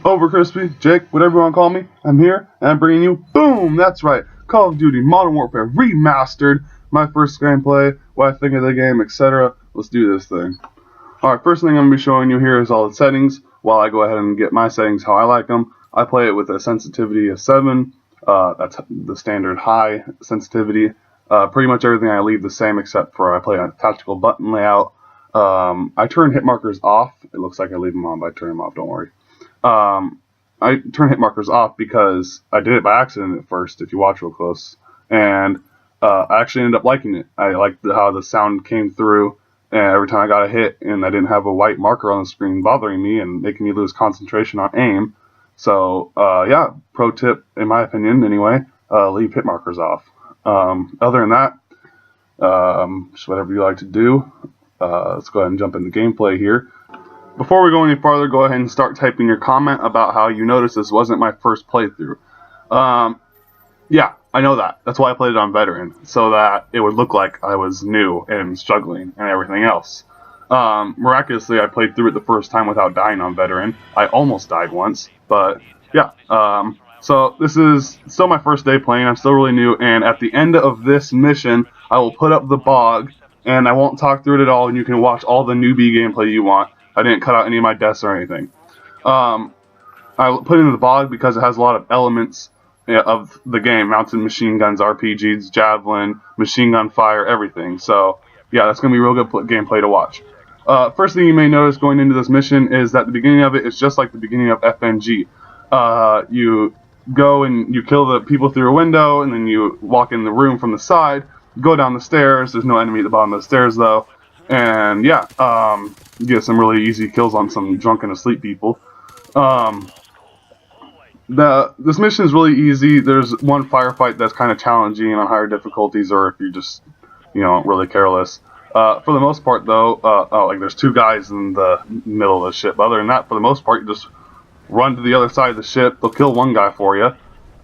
Over Crispy, Jake, whatever you want to call me, I'm here, and I'm bringing you, boom, that's right, Call of Duty Modern Warfare Remastered, my first gameplay, what I think of the game, etc. Let's do this thing. Alright, first thing I'm going to be showing you here is all the settings. While I go ahead and get my settings how I like them, I play it with a sensitivity of 7, that's the standard high sensitivity. Pretty much everything I leave the same except for I play on tactical button layout. I turn hit markers off. It looks like I leave them on, but I turn them off, don't worry. I turn hit markers off because I did it by accident at first, if you watch real close. And I actually ended up liking it. I liked how the sound came through every time I got a hit, and I didn't have a white marker on the screen bothering me and making me lose concentration on aim. So, yeah, pro tip, in my opinion anyway, leave hit markers off. Other than that, just whatever you like to do. Let's go ahead and jump into gameplay here. Before we go any farther, go ahead and start typing your comment about how you noticed this wasn't my first playthrough. Yeah, I know that. That's why I played it on Veteran, so that it would look like I was new and struggling and everything else. Miraculously, I played through it the first time without dying on Veteran. I almost died once, but yeah. So this is still my first day playing. I'm still really new, and at the end of this mission, I will put up the bog, and I won't talk through it at all, and you can watch all the newbie gameplay you want. I didn't cut out any of my deaths or anything. I put in the bog because it has a lot of elements of the game. Mounted machine guns, RPGs, javelin, machine gun fire, everything. So, yeah, that's going to be real good gameplay to watch. First thing you may notice going into this mission is that the beginning of it is just like the beginning of FNG. You go and you kill the people through a window, and then you walk in the room from the side, go down the stairs. There's no enemy at the bottom of the stairs, though. And yeah, you get some really easy kills on some drunken asleep people. This mission is really easy. There's one firefight that's kind of challenging on higher difficulties, or if you're just, really careless. For the most part, though, like there's two guys in the middle of the ship. But other than that, for the most part, you just run to the other side of the ship. They'll kill one guy for you,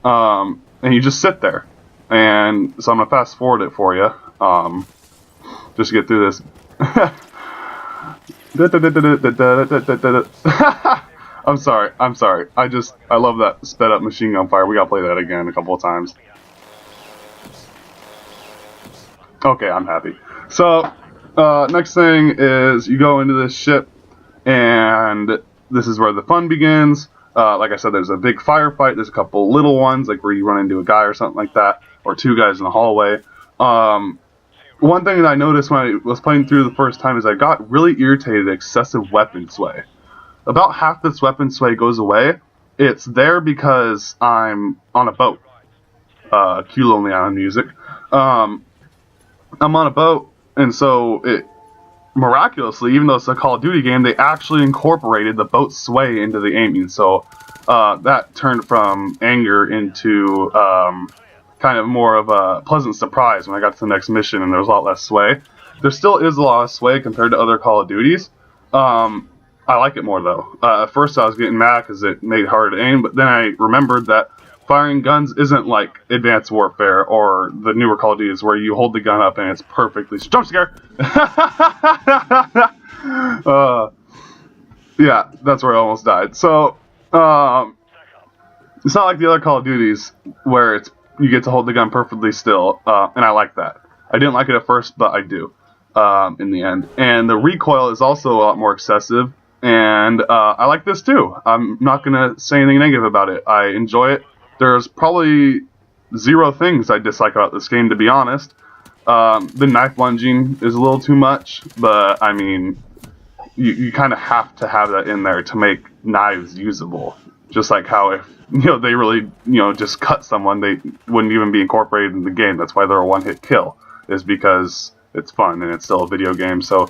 and you just sit there. And so I'm gonna fast forward it for you, just to get through this. I'm sorry. I love that sped up machine gun fire. We gotta play that again a couple of times. Okay, I'm happy. So, next thing is you go into this ship, and this is where the fun begins. Like I said, there's a big firefight. There's a couple little ones, like where you run into a guy or something like that, or two guys in the hallway. One thing that I noticed when I was playing through the first time is I got really irritated at excessive weapon sway. About half this weapon sway goes away. It's there because I'm on a boat. Cue Lonely Island music. I'm on a boat, and so it miraculously, even though it's a Call of Duty game, they actually incorporated the boat sway into the aiming. So that turned from anger into kind of more of a pleasant surprise when I got to the next mission and there was a lot less sway. There still is a lot of sway compared to other Call of Duties. I like it more though. At first I was getting mad because it made it harder to aim, but then I remembered that firing guns isn't like Advanced Warfare or the newer Call of Duties where you hold the gun up and it's perfectly... Jump scare! Yeah, that's where I almost died. So, it's not like the other Call of Duties where you get to hold the gun perfectly still, and I like that. I didn't like it at first, but I do in the end. And the recoil is also a lot more excessive, and I like this too. I'm not going to say anything negative about it. I enjoy it. There's probably zero things I dislike about this game, to be honest. The knife lunging is a little too much, but I mean, you kind of have to have that in there to make knives usable. Just like how if they really just cut someone, they wouldn't even be incorporated in the game. That's why they're a one-hit kill, is because it's fun and it's still a video game. So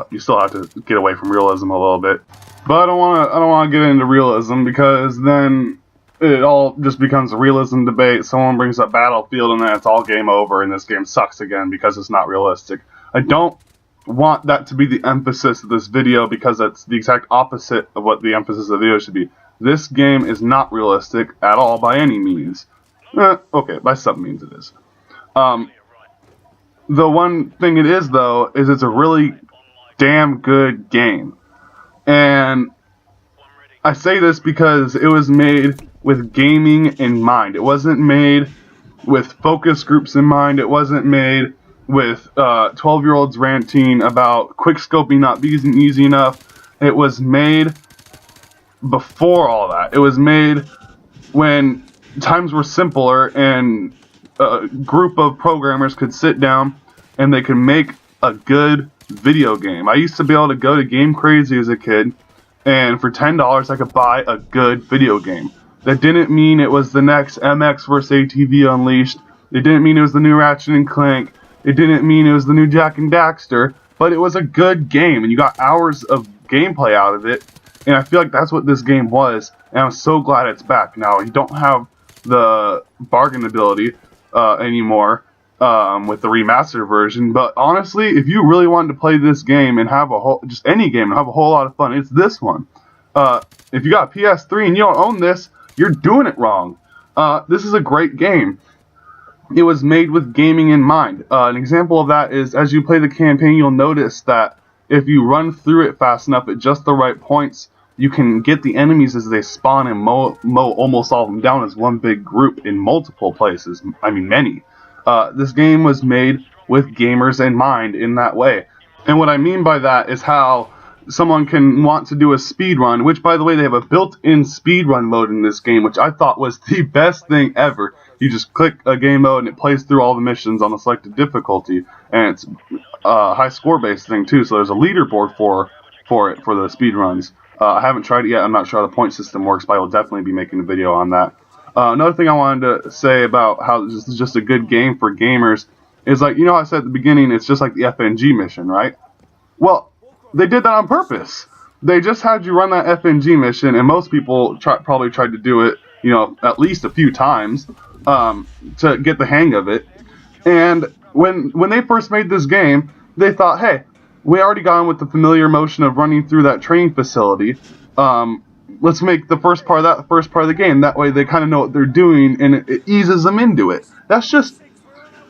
you still have to get away from realism a little bit. But I don't want to get into realism because then it all just becomes a realism debate. Someone brings up Battlefield and then it's all game over and this game sucks again because it's not realistic. I don't want that to be the emphasis of this video because that's the exact opposite of what the emphasis of the video should be. This game is not realistic at all by any means. Okay, by some means it is. The one thing it is, though, is it's a really damn good game. And I say this because it was made with gaming in mind. It wasn't made with focus groups in mind. It wasn't made with 12-year-olds ranting about quickscoping not being easy enough. It was made before all that. It was made when times were simpler and a group of programmers could sit down and they could make a good video game. I used to be able to go to Game Crazy as a kid, and for $10 I could buy a good video game. That didn't mean it was the next MX vs. ATV Unleashed. It didn't mean it was the new Ratchet and Clank. It didn't mean it was the new Jak and Daxter. But it was a good game, and you got hours of gameplay out of it. And I feel like that's what this game was, and I'm so glad it's back. Now, you don't have the bargain ability anymore with the remastered version, but honestly, if you really wanted to play this game and have just any game and have a whole lot of fun, it's this one. If you got a PS3 and you don't own this, you're doing it wrong. This is a great game. It was made with gaming in mind. An example of that is, as you play the campaign, you'll notice that if you run through it fast enough at just the right points, you can get the enemies as they spawn and mow almost all of them down as one big group in multiple places. I mean, many. This game was made with gamers in mind in that way. And what I mean by that is how someone can want to do a speed run, which, by the way, they have a built-in speed run mode in this game, which I thought was the best thing ever. You just click a game mode and it plays through all the missions on the selected difficulty, and it's a high score based thing too, so there's a leaderboard for the speed runs. I haven't tried it yet. I'm not sure how the point system works, but I will definitely be making a video on that. Another thing I wanted to say about how this is just a good game for gamers is, like, you know how I said at the beginning, it's just like the FNG mission, right? Well, they did that on purpose. They just had you run that FNG mission, and most people probably tried to do it, you know, at least a few times to get the hang of it. And when they first made this game, they thought, hey, we already got on with the familiar motion of running through that training facility. Let's make the first part of that the first part of the game. That way they kind of know what they're doing, and it eases them into it. That's just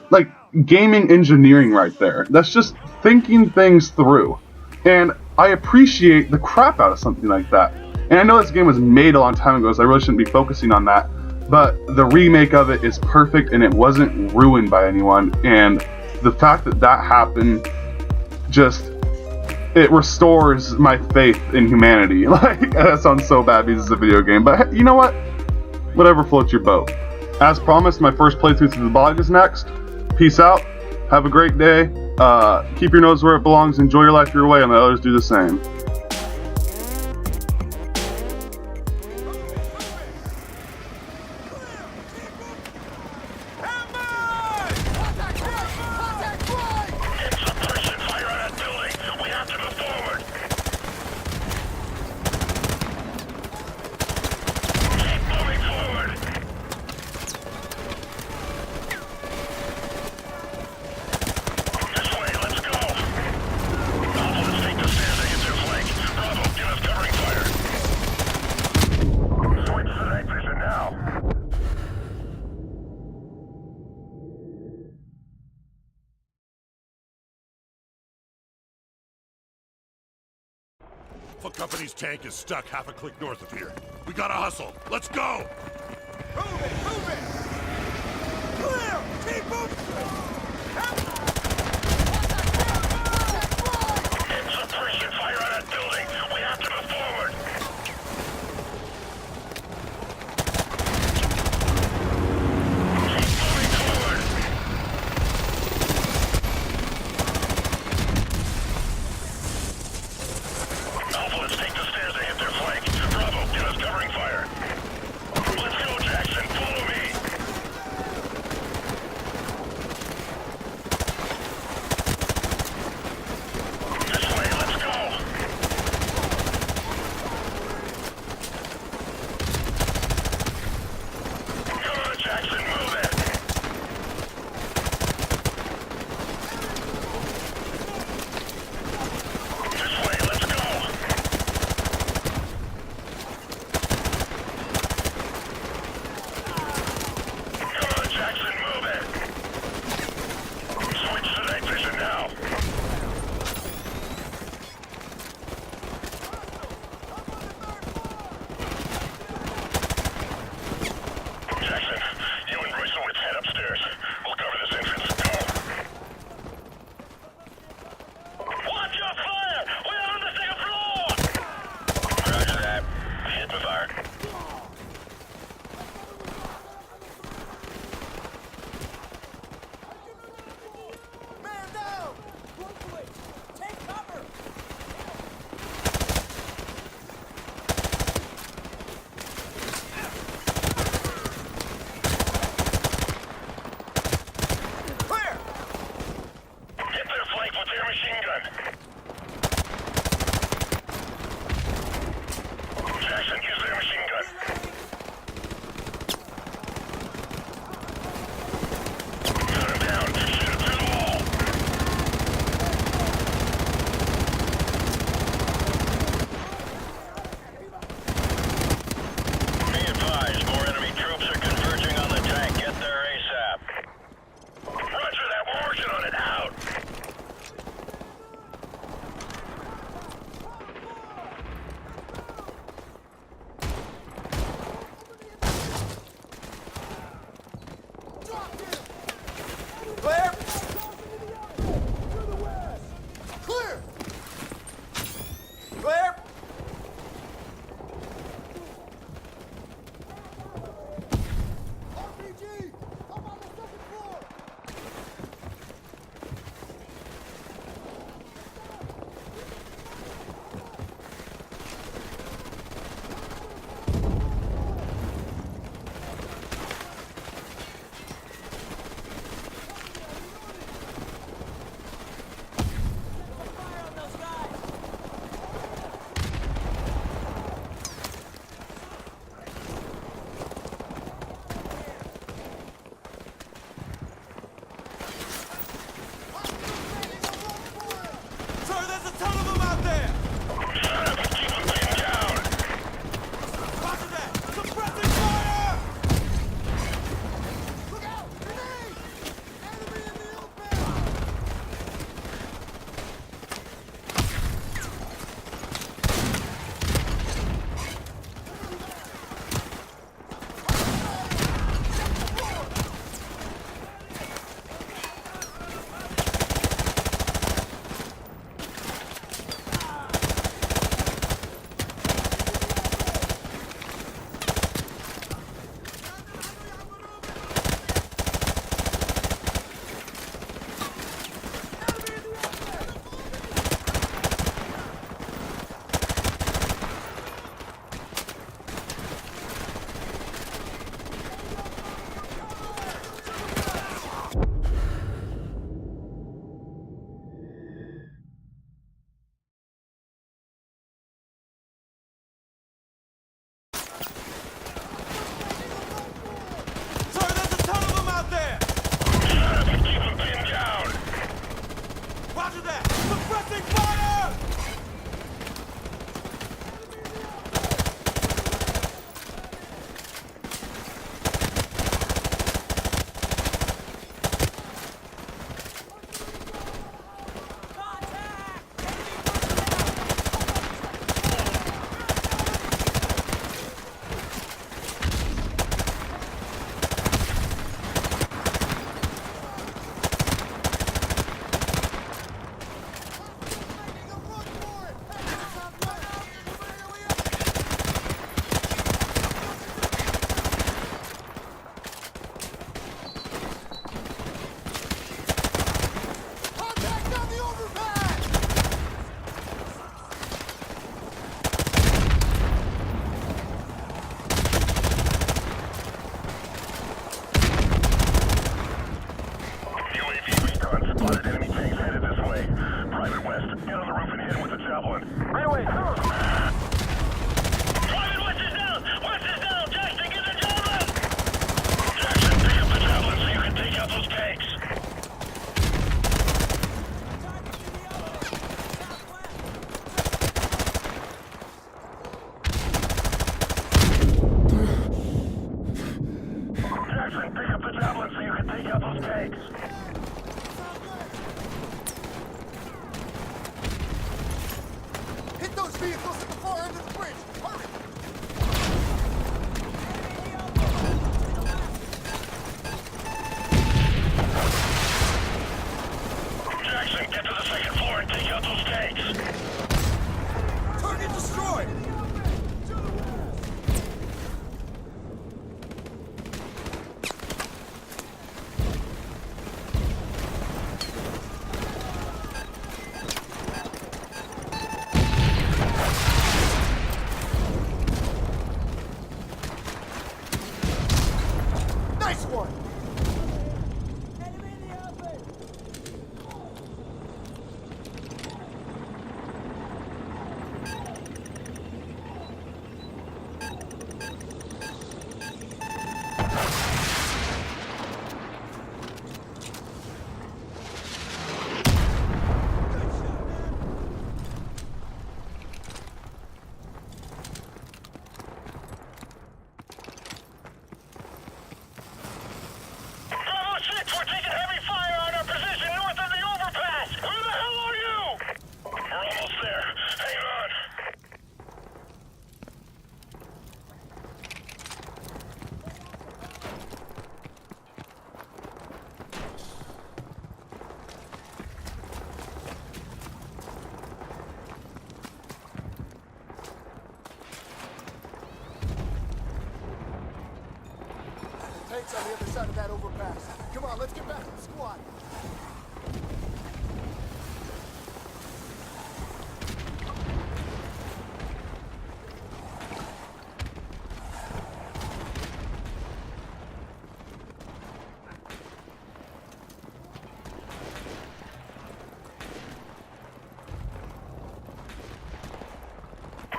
like gaming engineering right there. That's just thinking things through. And I appreciate the crap out of something like that. And I know this game was made a long time ago, so I really shouldn't be focusing on that. But the remake of it is perfect, and it wasn't ruined by anyone. And the fact that that happened just, it restores my faith in humanity. Like, that sounds so bad because it's a video game, but you know what? Whatever floats your boat. As promised, my first playthrough through the blog is next. Peace out. Have a great day. Keep your nose where it belongs. Enjoy your life your way, and let others do the same. Alpha Company's tank is stuck half a click north of here. We gotta hustle. Let's go! Move it! Move it! Clear! Keep moving! Suppression fire on that building! We have to move forward! Keep moving forward! Alpha, let's take the stairs to hit their flank. Bravo, get us covering fire. Let's go, Jackson. Follow me. Nice one! Bravo 6, we're taking heavy fire on our position north of the overpass! Where the hell are you? We're almost there. Hang on. Tanks on the other side of that overpass. Come on, let's get back to the squad.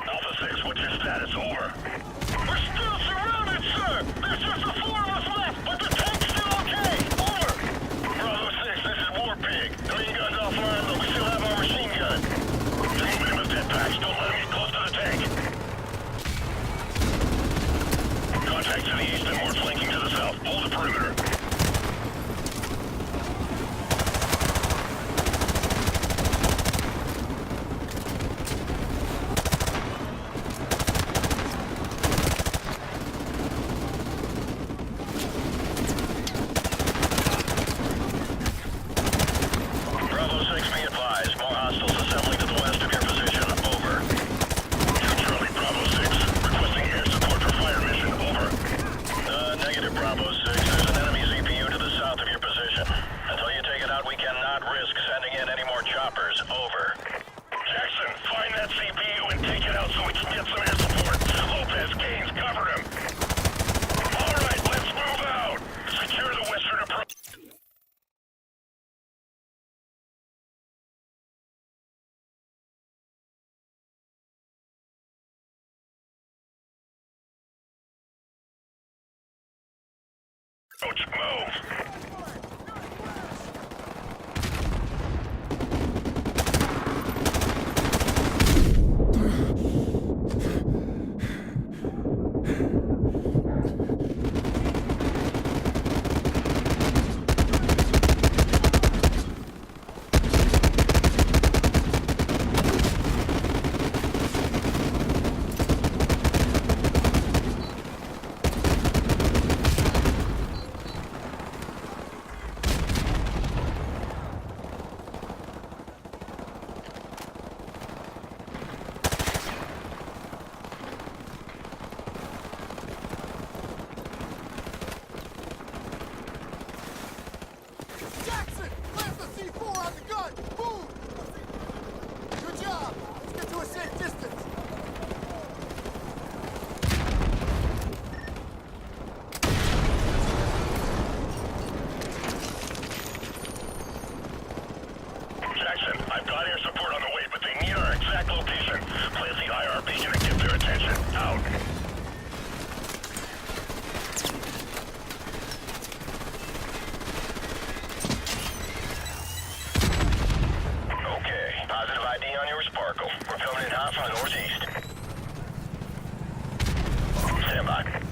Alpha 6, what's your status? Over. We're still surrounded, sir! There's just the 4 of us left, but the tank's still okay! Over! Bravo 6, this is War Pig. Green gun's offline, but we still have our machine gun. They're moving in with jetpacks. Don't let them get close to the tank. Contacts to the east and more flanking to the south. Hold the perimeter. Bravo 6, be advised. More hostiles assembling to the west of your position. Over. Charlie, Bravo 6. Requesting air support for fire mission. Over. Negative, Bravo 6. There's an enemy CPU to the south of your position. Until you take it out, we cannot risk sending in any more choppers. Over. Jackson, find that CPU and take it out so we can get some air support. Lopez Gaines covered him. All right, let's move out. Secure the western approach. Coach, move! Jackson! Plant the C4 on the gun! Boom! Good job! Let's get to a safe distance! Jackson, I've got air support on the way, but they need our exact location. Plant the IR beacon and get their attention. Out. Okay, positive ID on your Sparkle. We're coming in hot from the northeast. Stand by.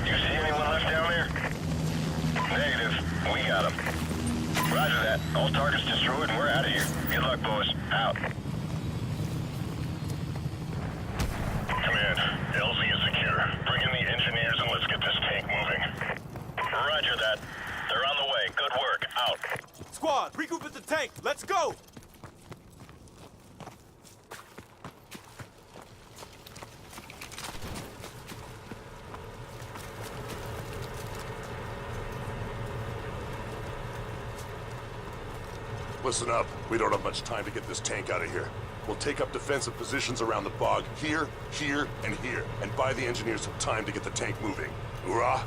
You see anyone left down there? Negative. We got them. Roger that. All targets destroyed and we're out of here. Good luck, boys. Out. Command, LZ is secure. Bring in the engineers and let's get this tank moving. Roger that. They're on the way. Good work. Out. squad, regroup at the tank. Let's go! Listen up. We don't have much time to get this tank out of here. We'll take up defensive positions around the bog here, here, and here, and buy the engineers some time to get the tank moving. Hoorah!